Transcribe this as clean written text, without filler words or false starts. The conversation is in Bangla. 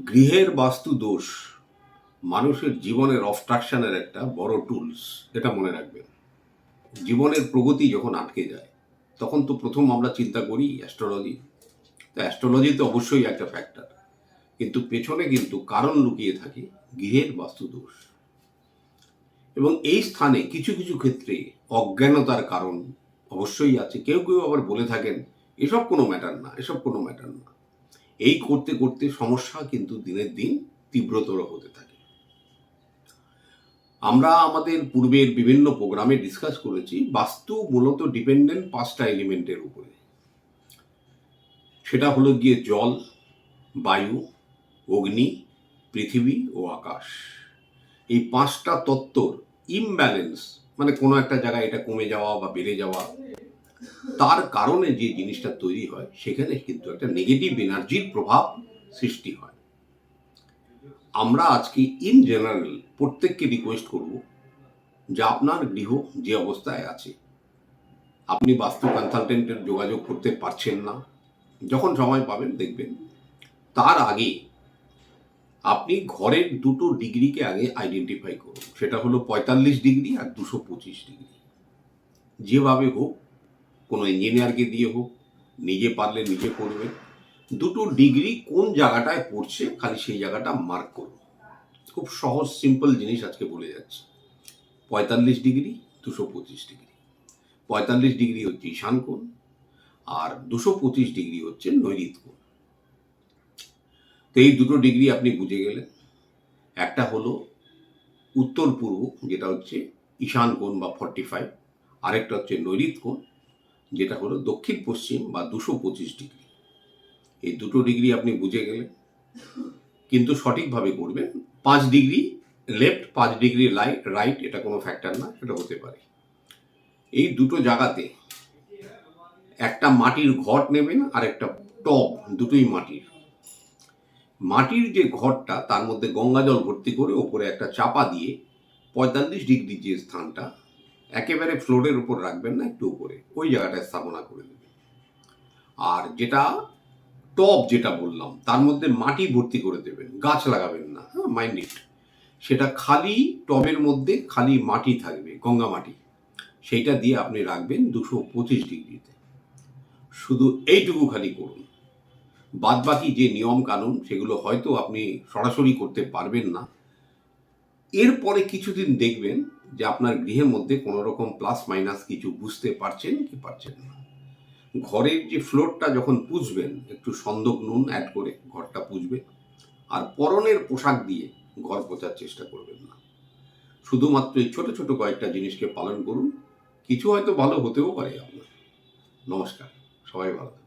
গৃহের বাস্তু দোষ মানুষের জীবনের অবস্ট্রাকশনের একটা বড় টুলস। এটা মনে রাখবেন। জীবনের প্রগতি যখন আটকে যায় তখন তো প্রথম আমরা চিন্তা করি অ্যাস্ট্রোলজি। তো অ্যাস্ট্রোলজি তো অবশ্যই একটা ফ্যাক্টর, কিন্তু পেছনে কিন্তু কারণ লুকিয়ে থাকে গৃহের বাস্তু দোষ। এবং এই স্থানে কিছু কিছু ক্ষেত্রে অজ্ঞানতার কারণ অবশ্যই আছে। কেউ কেউ আবার বলে থাকেন এসব কোনো ম্যাটার না, এসব কোনো ম্যাটার না। এই করতে করতে সমস্যা কিন্তু দিনের দিন তীব্রতর হতে থাকে। আমরা আমাদের পূর্বের বিভিন্ন প্রোগ্রামে ডিসকাস করেছি বাস্তু মূলত ডিপেন্ডেন্ট 5টা এলিমেন্টের উপরে। সেটা হলো গিয়ে জল, বায়ু, অগ্নি, পৃথিবী ও আকাশ। এই 5টা তত্ত্বর ইমব্যালেন্স, মানে কোনো একটা জায়গায় এটা কমে যাওয়া বা বেড়ে যাওয়া, তার কারণে যে জিনিসটা তৈরি হয় সেখানে কিন্তু একটা নেগেটিভ এনার্জির প্রভাব সৃষ্টি হয়। আমরা আজকে ইন জেনারেল প্রত্যেককে রিকোয়েস্ট করব যে আপনার গৃহ যে অবস্থায় আছে, আপনি বাস্তু কনসালটেন্টের যোগাযোগ করতে পারছেন না, যখন সময় পাবেন দেখবেন। তার আগে আপনি ঘরের দুটো ডিগ্রিকে আগে আইডেন্টিফাই করুন। সেটা হলো 45 ডিগ্রি আর 225 ডিগ্রি। যেভাবে হোক, কোনো ইঞ্জিনিয়ারকে দিয়ে হোক, নিজে পারলে নিজে করবেন। দুটো ডিগ্রি কোন জায়গাটায় পড়ছে খালি সেই জায়গাটা মার্ক করুন। খুব সহজ সিম্পল জিনিস আজকে বলে যাচ্ছি। 45 ডিগ্রি, 225 ডিগ্রি। 45 ডিগ্রি হচ্ছে ঈশান কোণ আর 225 ডিগ্রি হচ্ছে নৈঋত কোণ। তো এই দুটো ডিগ্রি আপনি বুঝে গেলেন। একটা হলো উত্তর পূর্ব, যেটা হচ্ছে ঈশান কোণ বা 45, আরেকটা হচ্ছে নৈঋত কোণ, যেটা হলো দক্ষিণ পশ্চিম বা 225 ডিগ্রি। এই দুটো ডিগ্রি আপনি বুঝে গেলেন, কিন্তু সঠিকভাবে করবেন। 5 ডিগ্রি লেফট, 5 ডিগ্রি রাইট, এটা কোনো ফ্যাক্টর না, এটা হতে পারে। এই দুটো জায়গাতে একটা মাটির ঘট নেবেন আর একটা টব, দুটোই মাটির। মাটির যে ঘরটা তার মধ্যে গঙ্গা জল ভর্তি করে ওপরে একটা চাপা দিয়ে 45 ডিগ্রি যে স্থানটা, একেবারে ফ্লোরের উপর রাখবেন না, একটু উপরে, ওই জায়গাটায় স্থাপনা করে দেবেন। আর যেটা টব যেটা বললাম তার মধ্যে মাটি ভর্তি করে দেবেন, গাছ লাগাবেন না, হ্যাঁ, মাইন্ড ইট। সেটা খালি টবের মধ্যে খালি মাটি থাকবে, গঙ্গা মাটি। সেইটা দিয়ে আপনি রাখবেন 225 ডিগ্রিতে। শুধু এইটুকু খালি করুন। বাদ বাকি যে নিয়ম কানুন সেগুলো হয়তো আপনি সরাসরি করতে পারবেন না। এরপরে কিছুদিন দেখবেন যে আপনার গৃহের মধ্যে কোনো রকম প্লাস মাইনাস কিছু বুঝতে পারছেন কি পারছেন না। ঘরের যে ফ্লোরটা যখন পুছবেন, একটু সন্দক নুন অ্যাড করে ঘরটা পুছবেন। আর পরনের পোশাক দিয়ে ঘর পোছার চেষ্টা করবেন না। শুধুমাত্র এই ছোট ছোট কয়েকটা জিনিসকে পালন করুন, কিছু হয়তো ভালো হতেও পারে আপনার। নমস্কার, সবাই ভালো থাকুন।